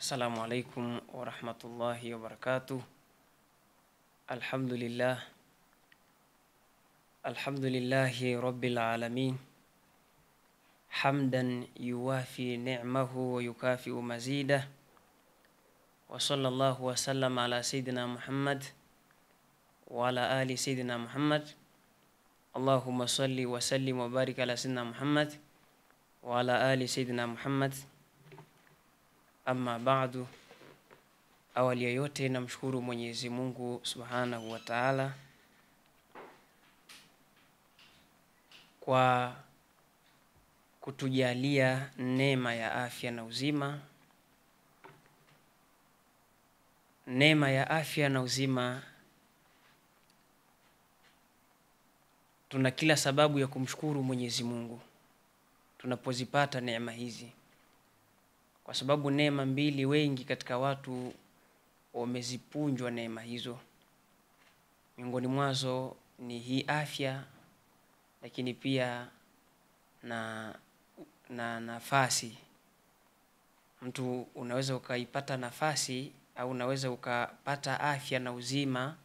Assalamu alaikum wa rahmatullahi wa barakatuh. Alhamdulillahi rabbil alamin. Hamdan yuwafi ni'mahu wa yukafi'u mazidah. Wa sallallahu wa sallam ala sayyidina Muhammad wa ala ali sayyidina Muhammad. Allahumma salli wa sallim wa barik ala sayyidina Muhammad wa ala ali sayyidina Muhammad. Amma ba'du, awali ya yote namshukuru Mwenyezi Mungu Subhanahu wa Ta'ala kwa kutujalia neema ya afya na uzima. Neema ya afya na uzima, tuna kila sababu ya kumshukuru Mwenyezi Mungu tunapozipata neema hizi, kwa sababu neema mbili wengi katika watu wamezipunjwa neema hizo. Miongoni mwazo ni hii afya, lakini pia na nafasi. Mtu unaweza ukaipata nafasi au unaweza ukapata afya na uzima,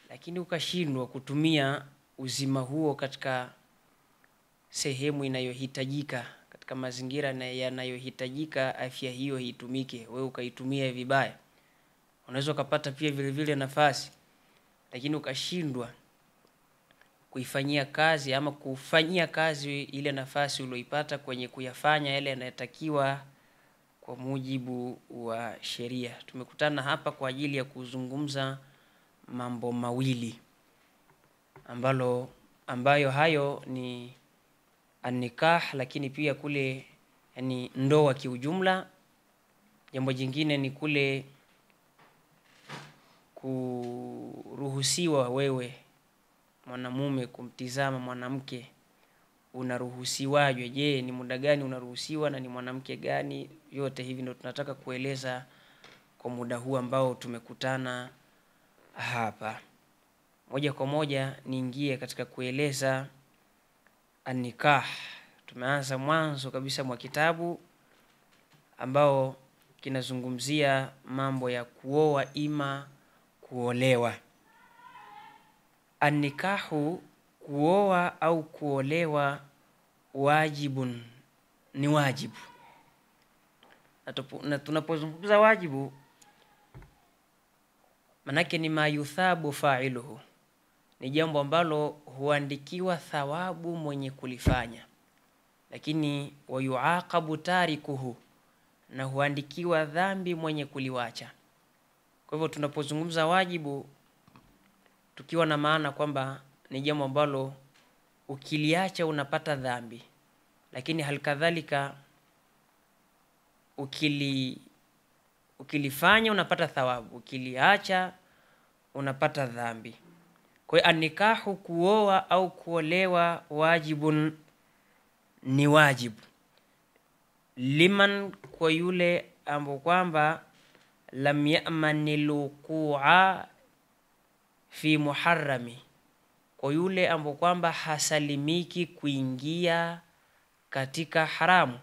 lakini ukashindwa kutumia uzima huo katika sehemu inayohitajika, katika mazingira yanayohitajika afya hiyo itumike, wewe ukaitumia vibaya. Unaweza ukapata pia vile vile nafasi, lakini ukashindwa kuifanyia kazi ama kufanyia kazi ile nafasi uliyoipata kwenye kuyafanya yale yanayotakiwa kwa mujibu wa sheria. Tumekutana hapa kwa ajili ya kuzungumza mambo mawili ambayo hayo ni an-nikah, lakini pia kule yani ndoa kiujumla. Jambo jingine ni kule kuruhusiwa wewe mwanamume kumtizama mwanamke, unaruhusiwaje? Je, ni muda gani unaruhusiwa na ni mwanamke gani? Yote hivi ndio tunataka kueleza kwa muda huu ambao tumekutana hapa. Moja kwa moja niingie katika kueleza an-nikah. Tumeanza mwanzo kabisa mwa kitabu ambao kinazungumzia mambo ya kuoa ima kuolewa. An-nikahu, kuoa au kuolewa, wajibun, ni wajibu. Na tunapozungumza wajibu, manake ni mayuthabu fa'iluhu, ni jambo ambalo huandikiwa thawabu mwenye kulifanya, lakini wayuaqabu tarikuhu, na huandikiwa dhambi mwenye kuliwacha. Kwa hivyo tunapozungumza wajibu, tukiwa na maana kwamba ni jambo ambalo ukiliacha unapata dhambi, lakini halikadhalika ukilifanya unapata thawabu, ukiliacha unapata dhambi. Kwa hiyo an-nikahu, kuoa au kuolewa, wajibun, ni wajibu. Liman, kwa yule ambaye kwamba lam ya'manil wuqu'a fi muharrami, kwa yule ambaye kwamba hasalimiki kuingia katika haramu.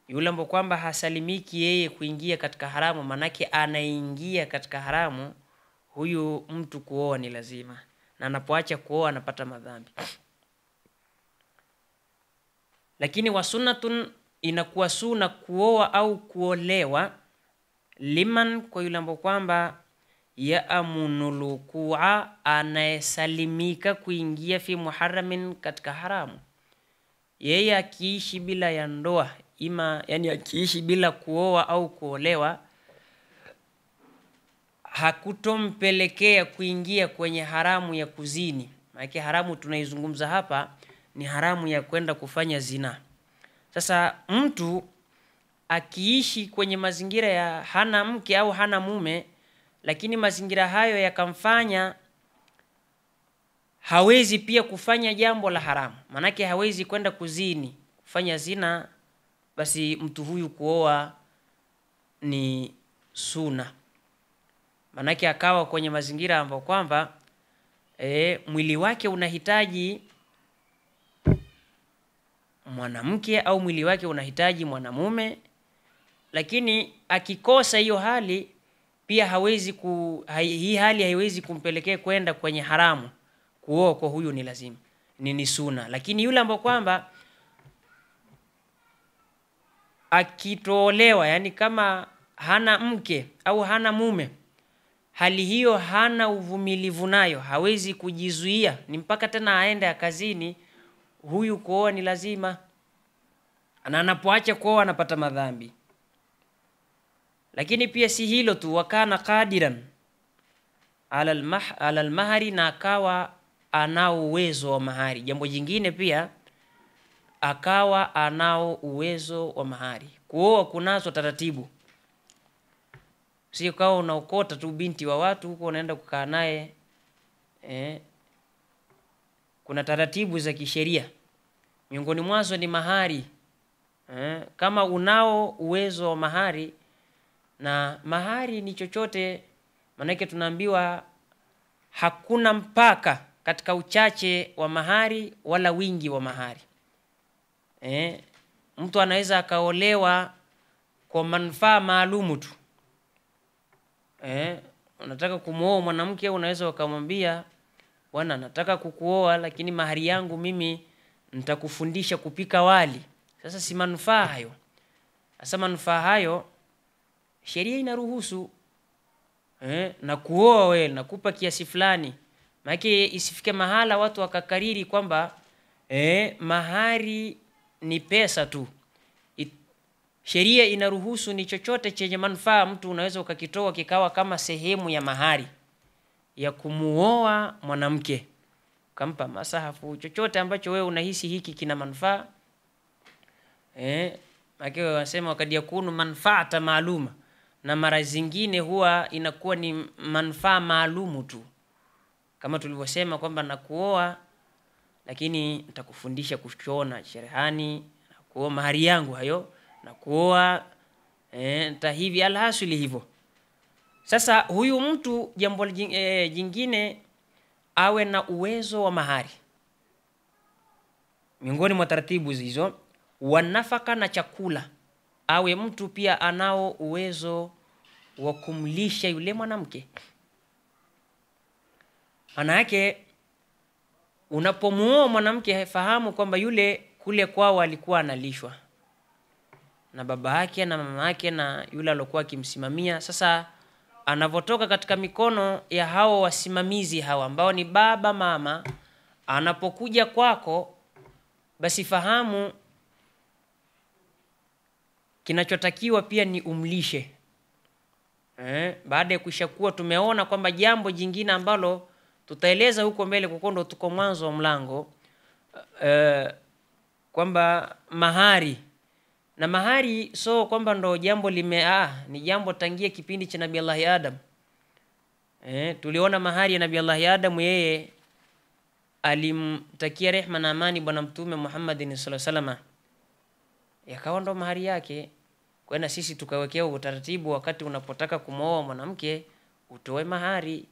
Yule ambaye kwamba hasalimiki yeye kuingia katika haramu, manake anaingia katika haramu, huyu mtu kuoa ni lazima, na anapoacha kuoa anapata madhambi. Lakini wa sunnatun, inakuwa sunna kuoa au kuolewa, liman, kwa yule ambaye kwamba ya'munul wuqu'a, anayesalimika kuingia fi muharramin, katika haramu. Yeye akiishi bila ya ndoa, yani akiishi bila kuoa au kuolewa, hakutompelekea kuingia kwenye haramu ya kuzini. Maana haramu tunaizungumza hapa ni haramu ya kwenda kufanya zina. Sasa mtu akiishi kwenye mazingira ya hana mke au hana mume, lakini mazingira hayo yakamfanya hawezi pia kufanya jambo la haramu, manake hawezi kwenda kuzini, kufanya zina, basi mtu huyu kuoa ni sunna. Manake akawa kwenye mazingira ambapo kwamba mwili wake unahitaji mwanamke au mwili wake unahitaji mwanamume, lakini akikosa hiyo hali pia hawezi hii hali haiwezi kumpelekea kwenda kwenye haramu. Kuoa kwa huyu ni lazima, ni sunna. Lakini yule ambaye kwamba akitolewa, yani kama hana mke au hana mume, hali hiyo hana uvumilivu nayo, hawezi kujizuia, ni mpaka tena aende kazini, huyu kuoa ni lazima. Na anapoacha kuoa anapata madhambi. Lakini pia si hilo tu, wakana qadiran ala al-mahari, na akawa anao uwezo wa mahari. Jambo jingine pia, akawa anao uwezo wa mahari. Kuoa kunazo taratibu, sio kawa unaokota tu binti wa watu huko unaenda kukaa naye. Kuna taratibu za kisheria, miongoni mwazo ni mahari. Kama unao uwezo wa mahari, na mahari ni chochote, manake tunaambiwa hakuna mpaka katika uchache wa mahari wala wingi wa mahari. Mtu anaweza akaolewa kwa manufaa maalumu tu. Unataka kumuoa mwanamke, unaweza ukamwambia, bwana nataka kukuoa, lakini mahari yangu mimi nitakufundisha kupika wali. Sasa si manufaa hayo. Sasa manufaa hayo sheria inaruhusu. Na kuoa wewe nakupa kiasi fulani. Maana isifike mahala watu wakakariri kwamba mahari ni pesa tu. Sheria inaruhusu ni chochote chenye manufaa, mtu unaweza ukakitoa kikawa kama sehemu ya mahari ya kumuoa mwanamke. Kampa masahafu, chochote ambacho wewe unahisi hiki kina manufaa. Maana wanasema wakati yakunu manfaata maaluma, na mara zingine huwa inakuwa ni manufaa maalumu tu. Kama tulivyosema kwamba nakuoa, lakini nitakufundisha kushona cherehani, nakuoa mahari yangu hayo, nakuoa hivi alhasili hivyo. Sasa huyu mtu jambo jingine, awe na uwezo wa mahari. Miongoni mwa taratibu hizo, wanafaka na chakula. Awe mtu pia anao uwezo wa kumlisha yule mwanamke. Maana yake unapomuoa mwanamke, fahamu kwamba yule kule kwao alikuwa analishwa na baba yake na mama yake na yule aliyokuwa akimsimamia. Sasa anavotoka katika mikono ya hao wasimamizi hawa ambao ni baba mama, anapokuja kwako, basi fahamu kinachotakiwa pia ni umlishe. Baada ya kushakuwa tumeona kwamba jambo jingine ambalo tutaeleza huko mbele kukondo tuko mwanzo wa mlango, kwamba mahari, na mahari so kwamba ndo jambo ni jambo tangia kipindi cha Nabii Allah Adam. Tuliona mahari ya Nabii Allah Adam, yeye alimtakia rehma na amani bwana mtume Muhammad sallallahu alaihi wasallam, yakawa ndo mahari yake. Kwa sisi tukawekea utaratibu, wakati unapotaka kumooa mwanamke utoe mahari.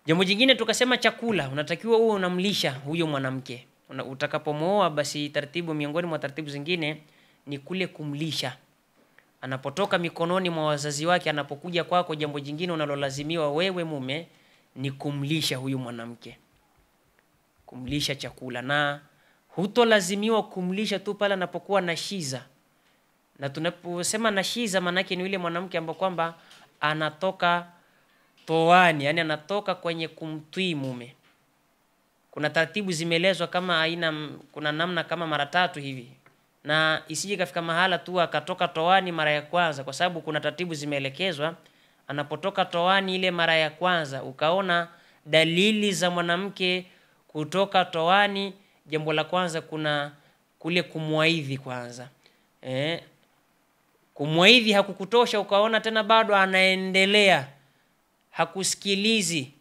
Jambo jingine tukasema chakula, unatakiwa uwe unamlisha huyo mwanamke utakapomooa. Basi taratibu, miongoni mwa taratibu zingine ni kule kumlisha. Anapotoka mikononi mwa wazazi wake, anapokuja kwako, jambo jingine unalolazimiwa wewe mume ni kumlisha huyu mwanamke, kumlisha chakula. Na hutolazimiwa kumlisha tu pale anapokuwa na shiza. Na tunaposema na shiza, maana yake ni yule mwanamke ambaye kwamba anatoka toani, yani anatoka kwenye kumtii mume. Kuna taratibu zimeelezwa kama kuna namna kama mara 3 hivi, na isije kafika mahala tu akatoka toani mara ya kwanza, kwa sababu kuna taratibu zimeelekezwa. Anapotoka toani ile mara ya kwanza, ukaona dalili za mwanamke kutoka toani, jambo la kwanza kuna kule kumwaidhi kwanza. Kumwaidhi hakukutosha, ukaona tena bado anaendelea, hakusikilizi,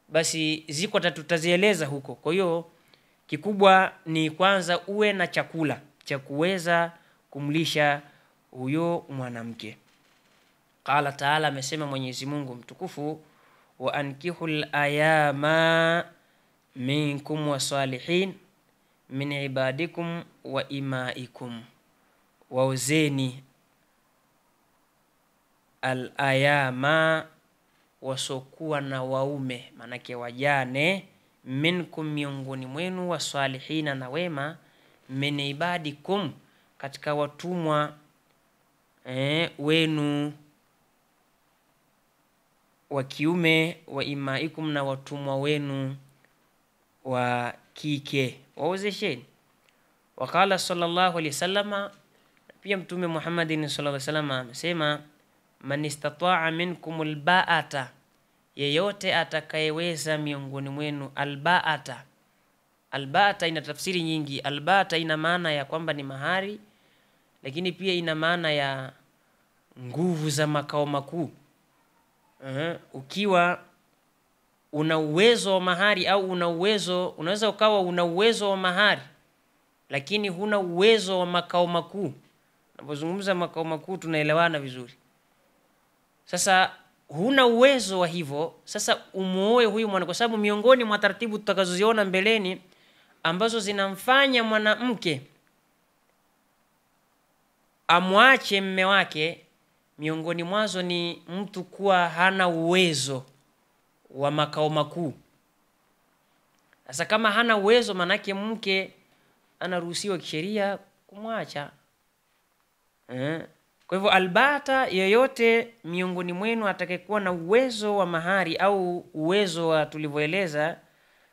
basi ziko tutazieleza huko. Kwa hiyo kikubwa ni kwanza uwe na chakula cha kuweza kumlisha huyo mwanamke. Qala Taala, amesema Mwenyezi Mungu mtukufu, wa ankihul ayama minkum wasalihin min ibadikum wa imaikum waozeni al-ayama, wasokuwa na waume, manake wajane, minkum, miongoni mwenu, wasalihina, na wema, min ibadikum, katika watumwa wenu wa kiume, wa imaikum, na watumwa wenu wa kike, waozesheni. Wakala sallallahu alaihi wasallam, pia Mtume Muhammadin sallallahu alaihi wasallam amesema, man istata'a minkum alba'ata, yeyote atakayeweza miongoni mwenu. Alba'ata, alba'ata ina tafsiri nyingi. Alba'ata ina maana ya kwamba ni mahari, lakini pia ina maana ya nguvu za makao makuu. Ukiwa una uwezo wa mahari au unaweza ukawa una uwezo wa mahari lakini huna uwezo wa makao makuu. Tunapozungumza makao makuu tunaelewana vizuri. Sasa huna uwezo wa hivyo, sasa umuoe huyu mwana, kwa sababu miongoni mwa taratibu tutakazoziona mbeleni ambazo zinamfanya mwanamke amwache mume wake, miongoni mwazo ni mtu kuwa hana uwezo wa makao makuu. Sasa kama hana uwezo, manake mke anaruhusiwa kisheria kumwacha. Kwa hivyo albata, yeyote miongoni mwenu atakayekuwa na uwezo wa mahari au uwezo wa tulivyoeleza,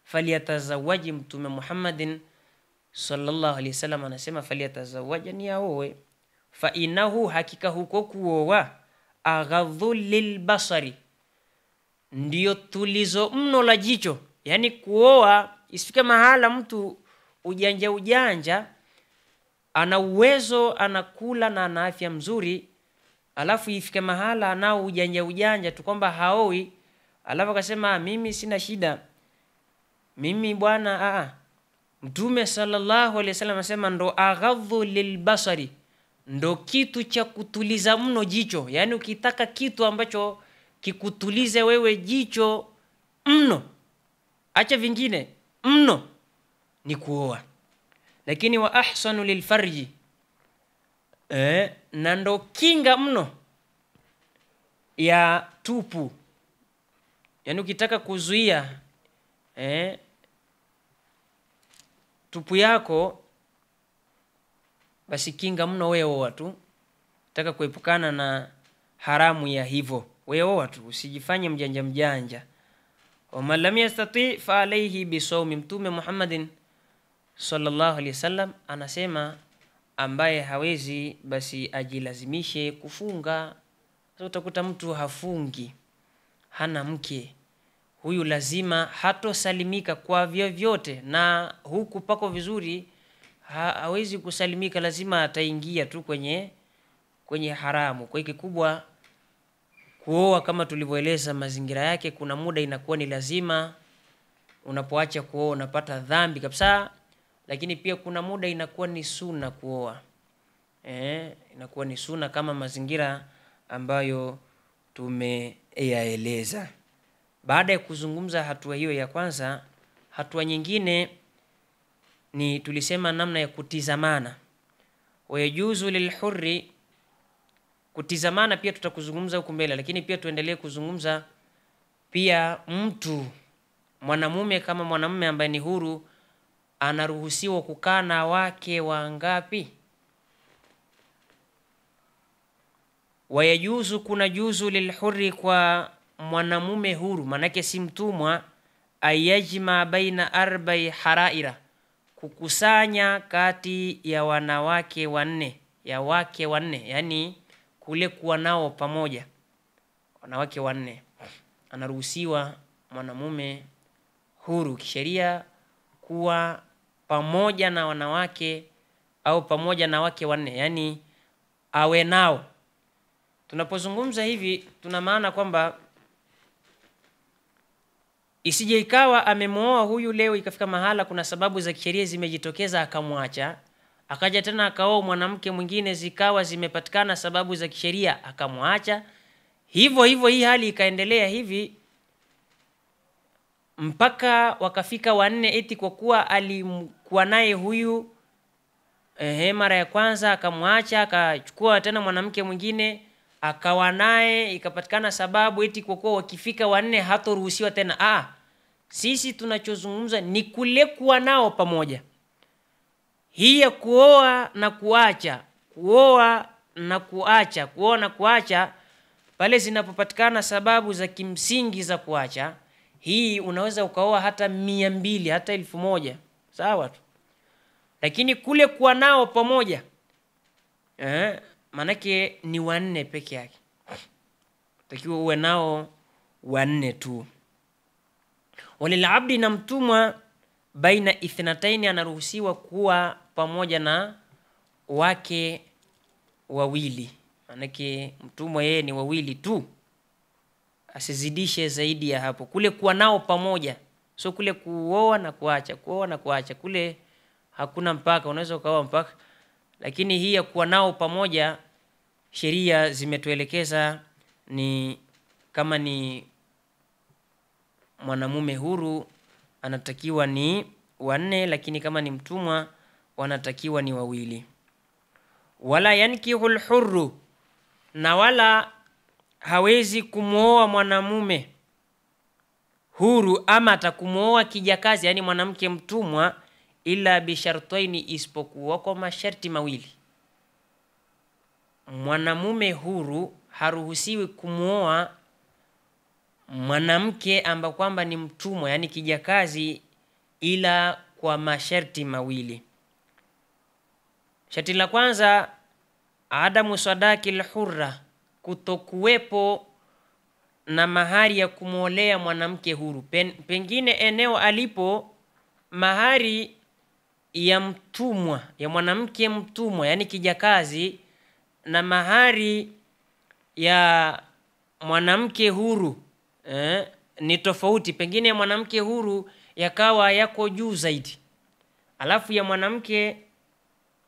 faliyatazawaji. Mtume Muhammadin sallallahu alaihi wasallam anasema faliyatazawaja, ni aoe. Fa inahu, hakika huko kuoa, aghadhu lilbasari, ndio tulizo mno la jicho. Yani kuoa isifike mahala mtu ujanja ana uwezo, anakula na ana afya mzuri, alafu ifike mahala anao ujanja tu kwamba haoi, alafu akasema mimi sina shida, mimi bwana Mtume sallallahu alaihi wasallam anasema ndo aghadhu lilbasari, ndo kitu cha kutuliza mno jicho. Yani ukitaka kitu ambacho kikutulize wewe jicho mno, acha vingine, mno ni kuoa. Lakini wa ahsanu lilfarji, na ndo kinga mno ya tupu. Yani ukitaka kuzuia tupu yako, basi kinga mno wewe oa tu. Nataka kuepukana na haramu ya hivyo, wewe oa tu, usijifanye mjanja. Wa man lam yastati fa alayhi bisawmi. Mtume Muhammadin sallallahu alaihi wasallam anasema ambaye hawezi basi ajilazimishe kufunga. Sasa utakuta mtu hafungi, hana mke, huyu lazima hatosalimika kwa vyovyote, na huku pako vizuri hawezi kusalimika, lazima ataingia tu kwenye haramu. Kwa hiyo kikubwa kuoa, kama tulivyoeleza mazingira yake, kuna muda inakuwa ni lazima. Unapoacha kuoa unapata dhambi kabisa, lakini pia kuna muda inakuwa ni sunna kuoa. Inakuwa ni sunna kama mazingira ambayo tumeyaeleza. Baada ya kuzungumza hatua hiyo ya kwanza, hatua nyingine ni tulisema namna ya kutizamana. Wayajuzu lilhurri, kutizamana pia tutakuzungumza huko mbele, lakini pia tuendelee kuzungumza pia mtu mwanamume kama mwanamume ambaye ni huru anaruhusiwa kukaa na wake wangapi? Wayajuzu, kuna juzu lilhurri, kwa mwanamume huru, manake si mtumwa, ayajma baina arba'i haraira, kukusanya kati ya wanawake wanne, yani kule kuwa nao pamoja wanawake wanne. Anaruhusiwa mwanamume huru kisheria kuwa pamoja na wanawake au pamoja na wake wanne, yani awe nao. Tunapozungumza hivi tuna maana kwamba isije ikawa amemooa huyu leo, ikafika mahala kuna sababu za kisheria zimejitokeza akamwacha, akaja tena akaoa mwanamke mwingine, zikawa zimepatikana sababu za kisheria akamwacha, hivyo hii hali ikaendelea hivi mpaka wakafika wanne, eti kwa kuwa alikuwa naye huyu mara ya kwanza akamwacha, akachukua tena mwanamke mwingine akawa naye, ikapatikana sababu eti kwa kuwa wakifika wanne hatoruhusiwa tena. Sisi tunachozungumza ni kule kuwa nao pamoja. Hii ya kuoa na kuacha, kuoa na kuacha pale zinapopatikana sababu za kimsingi za kuacha, hii unaweza ukaoa hata 200 hata 1000, sawa tu. Lakini kule kuwa nao pamoja manake ni 4 peke yake. Utakiwa uwe nao 4 tu. Walilabdi, na mtumwa, baina 2 anaruhusiwa kuwa pamoja na wake wawili. Manake mtumwa yeye ni 2 tu, asizidishe zaidi ya hapo. Kule kuwa nao pamoja, so kule kuoa na kuacha, kule hakuna mpaka, unaweza ukaoa mpaka. Lakini hii ya kuwa nao pamoja, sheria zimetuelekeza ni kama ni mwanamume huru anatakiwa ni 4, lakini kama ni mtumwa wanatakiwa ni 2. Wala yankihul hurru, na wala hawezi kumuoa mwanamume huru ama atakumuoa kijakazi, yani mwanamke mtumwa, ila bishartaini, isipokuwa kwa masharti mawili. Mwanamume huru haruhusiwi kumuoa mwanamke amba kwamba ni mtumwa, yani kijakazi, ila kwa masharti mawili. Sharti la kwanza, adamu sadaki al-hurra, kutokuwepo na mahari ya kumuolea mwanamke huru. Pengine eneo alipo mahari ya mtumwa, ya mwanamke mtumwa, yani kijakazi, na mahari ya mwanamke huru ni tofauti. Pengine ya mwanamke huru yakawa yako juu zaidi, alafu ya mwanamke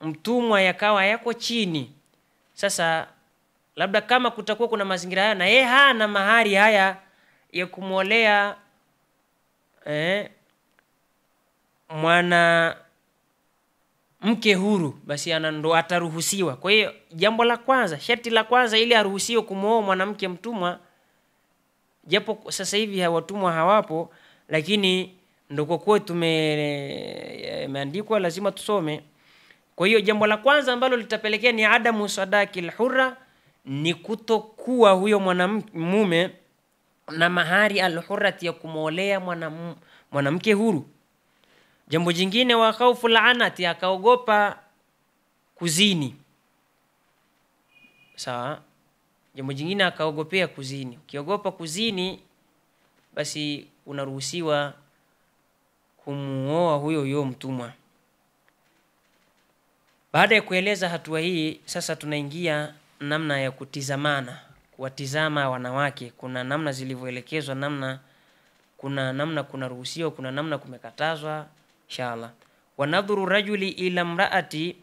mtumwa yakawa yako chini. Sasa labda kama kutakuwa kuna mazingira haya na yeye hana mahari haya ya kumolea mwana mke huru, basi ndo ataruhusiwa. Kwa hiyo jambo la kwanza, sharti la kwanza, ili aruhusiwe kumuoa mwanamke mtumwa, japo sasa hivi watumwa hawapo, lakini ndo kwa kuwa tumeandikwa lazima tusome. Kwa hiyo jambo la kwanza ambalo litapelekea ni adamu sadaki al-hurra, ni kutokuwa huyo mwanamume na mahari al-hurrati ya kumuolea mwanamke huru. Jambo jingine, wa khaufu la'anati, akaogopa kuzini. Sawa? Jambo jingine akaogopea kuzini. Ukiogopa kuzini, basi unaruhusiwa kumuoa huyo mtumwa. Baada ya kueleza hatua hii, sasa tunaingia namna ya kutizamana, kuwatizama wanawake. Kuna namna zilivyoelekezwa, kuna namna kuna ruhusiwa, kuna namna kumekatazwa, inshallah. Wanadhuru rajuli ila mraati,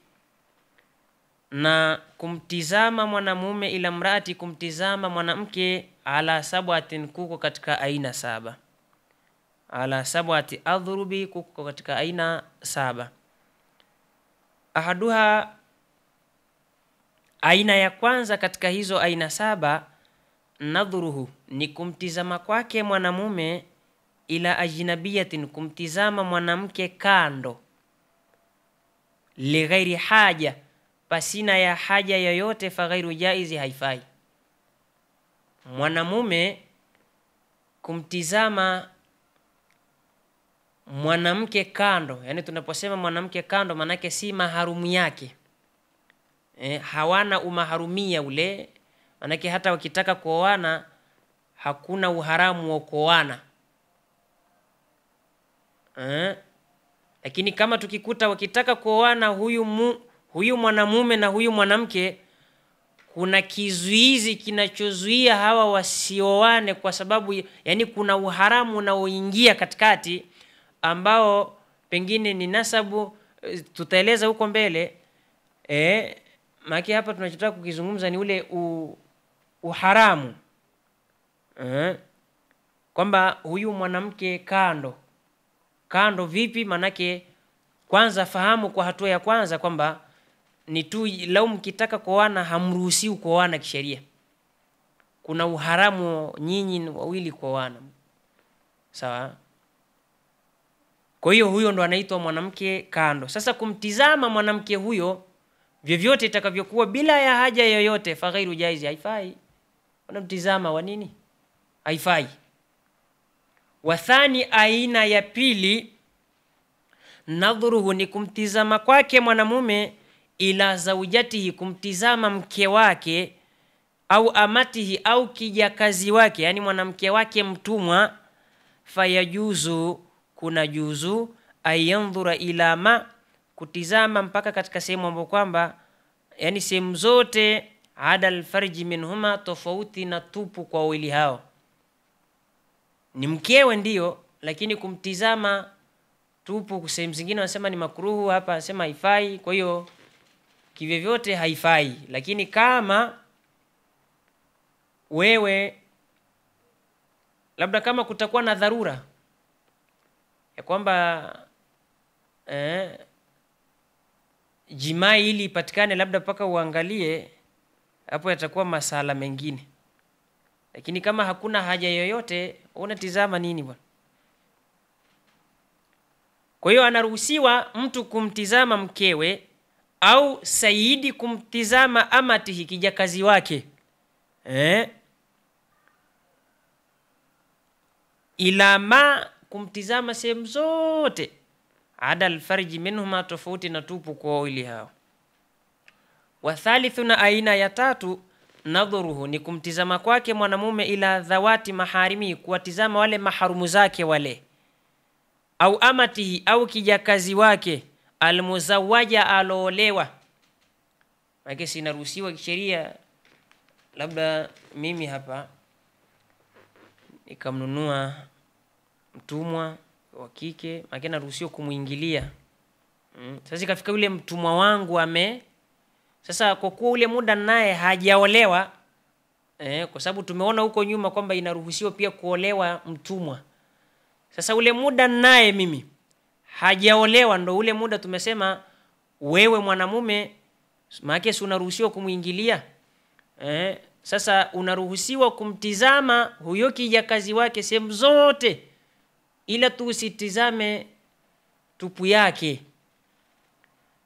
na kumtizama mwanamume, ila mraati, kumtizama mwanamke, ala sab'atin, kuko katika aina 7. Ala sab'ati adhrubi, kuko katika aina 7. Ahaduha, aina ya kwanza katika hizo aina 7, nadhuruhu, ni kumtizama kwake mwanamume, ila ajnabiyatin, kumtizama mwanamke kando, li ghairi haja, pasina ya haja yoyote, fa ghairu jaizi, haifai. Mwanamume kumtizama mwanamke kando, yani tunaposema mwanamke kando, manake si maharumu yake, hawana umaharumia ule, manake hata wakitaka kuoana hakuna uharamu wa kuoana. Lakini kama tukikuta wakitaka kuoana huyu mwanamume na huyu mwanamke, kuna kizuizi kinachozuia hawa wasioane, kwa sababu yani kuna uharamu unaoingia katikati, ambao pengine ni nasabu, tutaeleza huko mbele. Maki hapa tunachotaka kukizungumza ni ule uharamu, kwamba huyu mwanamke kando vipi. Manake kwanza fahamu kwa hatua ya kwanza kwamba ni tu lau mkitaka kuoana hamruhusiwi kuoana kisheria. Kuna uharamu nyinyi wawili kuoana. Sawa? Kwa hiyo huyo ndo anaitwa mwanamke kando. Sasa kumtizama mwanamke huyo vyovyote itakavyokuwa bila ya haja yoyote, fa ghairu jaizi, haifai. Unamtizama wa nini? Haifai. Wathani, aina ya pili, nadhuruhu, ni kumtizama kwake mwanamume ila zaujatihi, kumtizama mke wake, au amatihi, au kijakazi wake, yani mwanamke wake mtumwa. Fayajuzu, kuna juzu, ayandhura ila ma, kutizama mpaka katika sehemu ambapo kwamba, yani sehemu zote, ada alfarji minhuma, tofauti na tupu kwa wawili hao. Ni mkewe ndiyo, lakini kumtizama tupu sehemu zingine wanasema ni makruhu, hapa wanasema haifai. Kwa hiyo kivyovyote haifai. Lakini kama wewe labda kama kutakuwa na dharura ya kwamba jimai ili ipatikane, labda paka uangalie, hapo yatakuwa masala mengine. Lakini kama hakuna haja yoyote, unatizama nini bwana? Kwa hiyo anaruhusiwa mtu kumtizama mkewe, au saidi kumtizama amatihi, kijakazi wake, ila ma, kumtizama sehemu zote, ada alfarji minhuma, tofauti na tupu kwa wawili hao. Wa thalithuna, aina ya tatu, nadhuruhu, ni kumtizama kwake mwanamume ila dhawati maharimi, kuwatizama wale maharumu zake wale, au amatihi, au kijakazi wake, almuzawaja, aloolewa. Maana sinaruhusiwa kisheria, labda mimi hapa nikamnunua mtumwa wa kike, maana naruhusiwa kumuingilia. Sasa ikafika yule mtumwa wangu sasa kwa kuwa ule muda naye hajaolewa, kwa sababu tumeona huko nyuma kwamba inaruhusiwa pia kuolewa mtumwa. Sasa ule muda naye mimi hajaolewa, ndo ule muda tumesema wewe mwanamume maana si unaruhusiwa kumuingilia. Sasa unaruhusiwa kumtizama huyo kijakazi wake sehemu zote, ila tu usitizame tupu yake.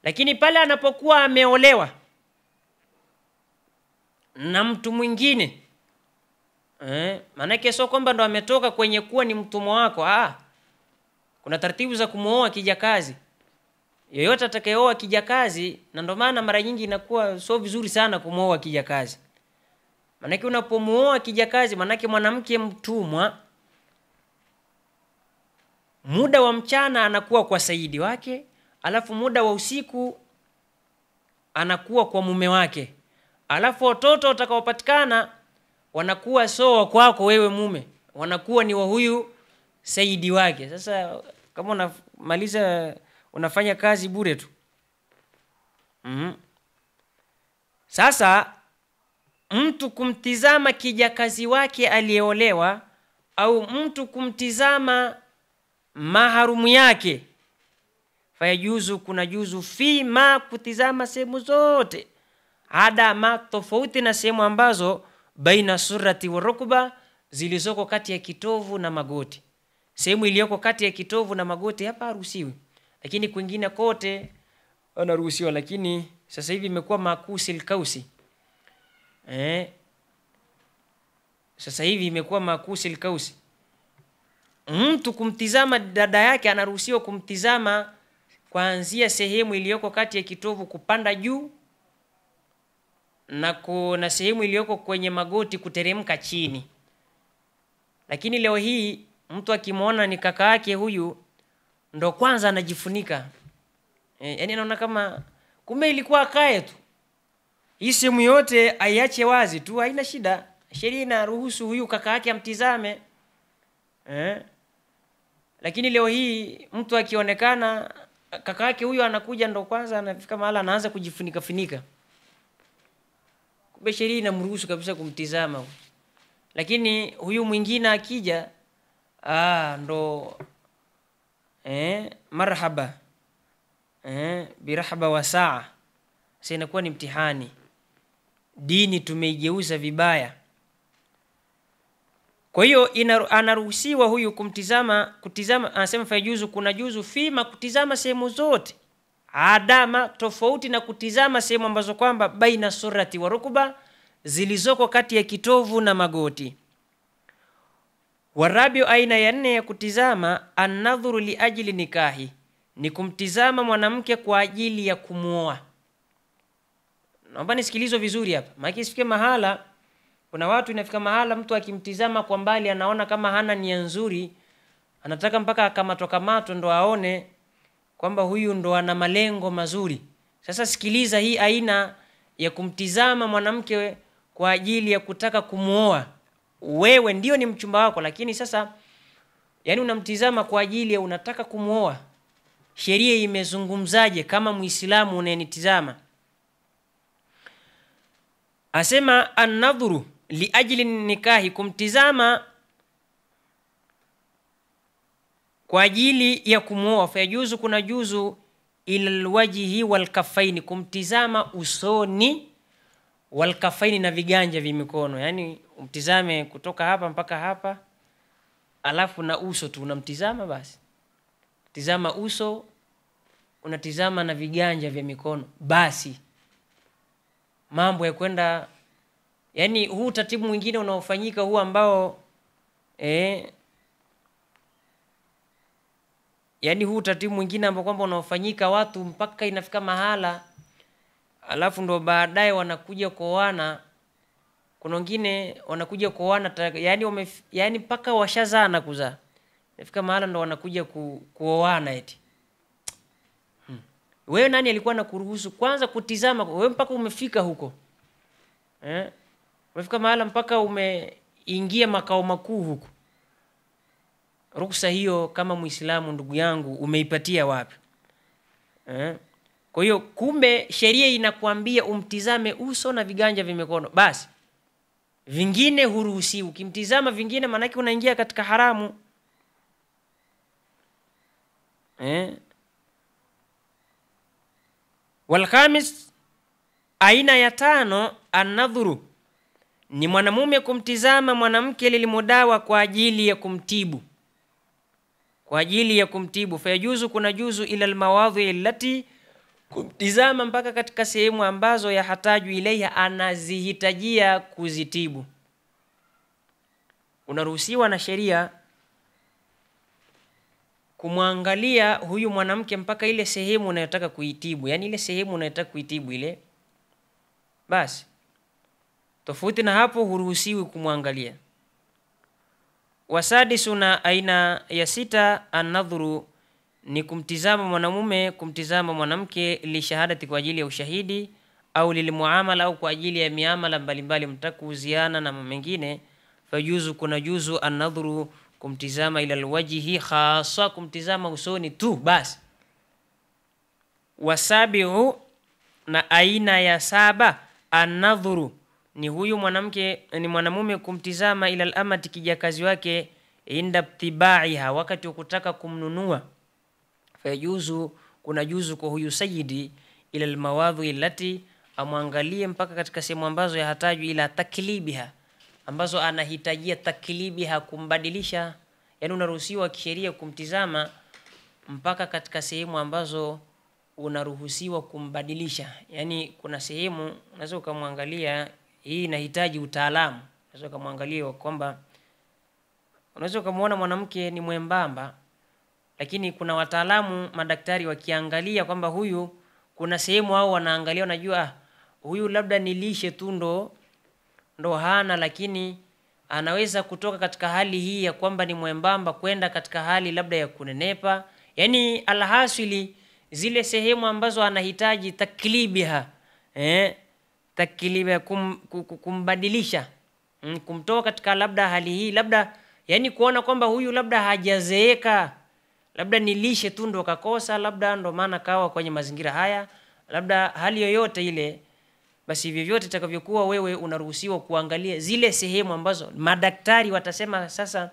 Lakini pale anapokuwa ameolewa na mtu mwingine, maana sio kwamba ndo ametoka kwenye kuwa ni mtumwa wako. Kuna taratibu za kumuoa kijakazi. Yeyote atakayeoa kijakazi, na ndo maana mara nyingi inakuwa sio vizuri sana kumuoa kijakazi. Maana unapomuoa kijakazi, maana mwanamke mtumwa, muda wa mchana anakuwa kwa saidi wake, alafu muda wa usiku anakuwa kwa mume wake, alafu watoto watakaopatikana wanakuwa sio kwako wewe mume, wanakuwa ni wa huyu saidi wake. Sasa kama unamaliza unafanya kazi bure tu. Sasa mtu kumtizama kijakazi wake aliyeolewa, au mtu kumtizama maharumu yake, fayajuzu, kuna juzu, fi ma, kutizama sehemu zote, ada ma, tofauti na sehemu ambazo baina surati wa rukba, zilizoko kati ya kitovu na magoti. Sehemu iliyoko kati ya kitovu na magoti hapa haruhusiwi, lakini kwingine kote anaruhusiwa. Lakini sasa hivi imekuwa makusil kausi. Sasa hivi imekuwa makusil kausi. Mtu kumtizama dada yake anaruhusiwa kumtizama kuanzia sehemu iliyoko kati ya kitovu kupanda juu, na sehemu iliyoko kwenye magoti kuteremka chini. Lakini leo hii mtu akimwona ni kaka yake huyu, ndo kwanza anajifunika. Yaani anaona kama kumbe ilikuwa kae tu, hii sehemu yote aiache wazi tu, haina shida. Sheria inaruhusu huyu kaka yake amtizame. Lakini leo hii mtu akionekana kaka yake huyu anakuja, ndo kwanza anafika mahali anaanza kujifunika funika. Kumbe sheria inamruhusu kabisa kumtizama. Lakini huyu mwingine akija, ndo marhaba, birahaba wa saa, Sasa inakuwa ni mtihani. Dini tumeigeuza vibaya. Kwa hiyo anaruhusiwa huyu kutizama, anasema fajuzu, kuna juzu fima, kutizama sehemu zote adama, tofauti na kutizama sehemu ambazo kwamba baina surati wa rukba, zilizoko kati ya kitovu na magoti. Warabi, aina ya 4 ya kutizama, an-nadhuru li ajli nikahi, ni kumtizama mwanamke kwa ajili ya kumuoa. Naomba nisikilizwe vizuri hapa. Maana isifike mahala, kuna watu inafika mahala mtu akimtizama kwa mbali anaona kama hana nia nzuri, anataka mpaka akamatwa ndo aone kwamba huyu ndo ana malengo mazuri. Sasa sikiliza hii aina ya kumtizama mwanamke kwa ajili ya kutaka kumuoa. Wewe ndio ni mchumba wako, lakini sasa yani unamtizama kwa ajili ya unataka kumuoa. Sheria imezungumzaje kama Muislamu unayenitizama? Asema an-nadhuru li ajli nikahi, kumtizama kwa ajili ya kumuoa. Fajuzu, kuna juzu ila alwajhi wal kafaini, kumtizama usoni, wal kafaini, na viganja vya mikono. Yani umtizame kutoka hapa mpaka hapa, alafu na uso tu unamtizama basi. Tizama uso, unatizama na viganja vya mikono basi. Mambo ya kwenda, yani huu taratibu mwingine unaofanyika huu ambao yani huu taratibu mwingine ambao kwamba unaofanyika watu mpaka inafika mahala alafu ndo baadaye wanakuja kuoana. Kuna wengine wanakuja kuoana yani mpaka washazana kuzaa, inafika mahala ndo wanakuja kuoana eti. Wewe nani alikuwa anakuruhusu kwanza kutizama? Wewe mpaka umefika huko. Umefika mahala mpaka umeingia makao makuu huko. Ruksa hiyo kama Muislamu ndugu yangu umeipatia wapi? Kwa hiyo kumbe sheria inakuambia umtizame uso na viganja vya mikono basi. Vingine huruhusi. Ukimtizama vingine maana yake unaingia katika haramu. Wal khamis, aina ya 5, an-nadhuru, ni mwanamume kumtizama mwanamke lilimudawa, kwa ajili ya kumtibu. Kwa ajili ya kumtibu. Fayajuzu, kuna juzu ila almawadhi allati, kumtizama mpaka katika sehemu ambazo ya hataju ilaiha, anazihitajia kuzitibu. Unaruhusiwa na sheria kumwangalia huyu mwanamke mpaka ile sehemu unayotaka kuitibu, yani ile sehemu unayotaka kuitibu ile basi. Tofauti na hapo huruhusiwi kumwangalia. Wasadisuna, aina ya 6, an-nadhuru, ni kumtizama mwanamume kumtizama mwanamke li shahadati, kwa ajili ya ushahidi, au lilmuamala, au kwa ajili ya miamala mbalimbali, mtakuuziana na mengine. Fajuzu, kuna juzu an-nadhuru, kumtizama ila alwajhi khassa, kumtizama usoni tu basi. Wasabiu, na aina ya 7, an-nadhuru, ni huyu mwanamke ni mwanamume kumtizama ila al-amati, kijakazi wake, inda ibtibaiha, wakati wa kutaka kumnunua. Fajuzu, kuna juzu kwa huyu sayyidi ila almawadhi allati, amwangalie mpaka katika sehemu ambazo yahitaji ila taklibiha, ambazo anahitajia taklibiha, kumbadilisha. Yani unaruhusiwa kisheria kumtizama mpaka katika sehemu ambazo unaruhusiwa kumbadilisha. Yani kuna sehemu unaweza kumwangalia hii inahitaji utaalamu. Unaweza kumwangalia kwamba unaweza kumuona mwanamke ni mwembamba, lakini kuna wataalamu madaktari wakiangalia kwamba huyu, kuna sehemu hao wanaangalia, wanajua huyu labda nilishe tu ndo hana, lakini anaweza kutoka katika hali hii ya kwamba ni mwembamba kwenda katika hali labda ya kunenepa. Yani alhasili zile sehemu ambazo anahitaji taklibiha, taklibiha, kumbadilisha, kumtoa katika labda hali hii, labda yani kuona kwamba huyu labda hajazeeka, labda nilishe tu ndo kakosa, labda ndo maana kawa kwenye mazingira haya, labda hali yoyote ile. Basi vyovyote itakavyokuwa, wewe unaruhusiwa kuangalia zile sehemu ambazo madaktari watasema sasa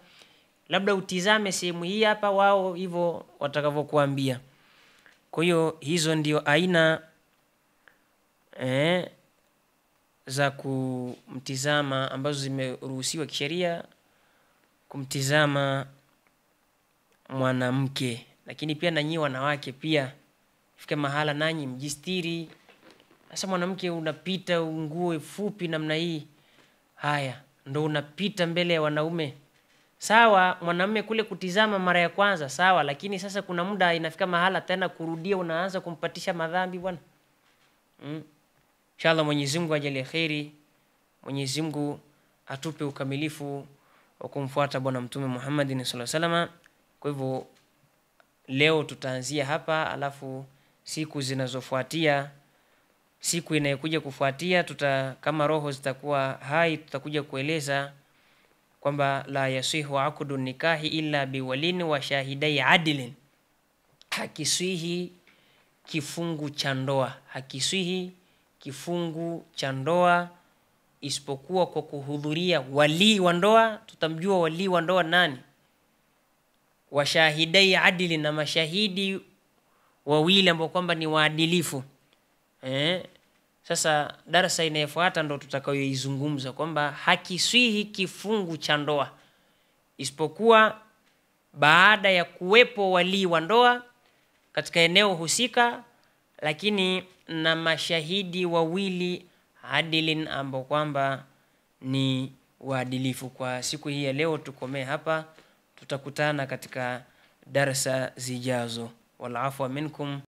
labda utizame sehemu hii hapa, wao hivyo watakavyokuambia. Kwa hiyo hizo ndio aina za kumtizama ambazo zimeruhusiwa kisheria kumtizama mwanamke. Lakini pia nanyi wanawake pia fika mahala nanyi mjistiri. Sasa mwanamke unapita nguo fupi namna hii, haya ndo unapita mbele ya wanaume. Sawa, mwanamume kule kutizama mara ya kwanza sawa, lakini sasa kuna muda inafika mahala tena kurudia unaanza kumpatisha madhambi bwana. Inshallah Mwenyezi Mungu ajalie khairi. Mwenyezi Mungu atupe ukamilifu wa kumfuata bwana Mtume Muhammad sallallahu alaihi wasallam. Kwa hivyo leo tutaanzia hapa, alafu siku zinazofuatia, siku inayokuja kufuatia kama roho zitakuwa hai, tutakuja kueleza kwamba la yasihu aqdun nikahi illa biwalin wa shahidai adlin. Hakiswihi kifungu cha ndoa, hakiswihi kifungu cha ndoa isipokuwa kwa kuhudhuria wali wa ndoa. Tutamjua wali wa ndoa nani? Wa shahidai adlin, na mashahidi wawili ambao kwamba ni waadilifu. Sasa darasa inayofuata ndo tutakayoizungumza kwamba hakiswihi kifungu cha ndoa isipokuwa baada ya kuwepo wali wa ndoa katika eneo husika, lakini na mashahidi wawili adilin ambao kwamba ni waadilifu. Kwa siku hii ya leo tukomee hapa, tutakutana katika darasa zijazo. Wal afwa minkum.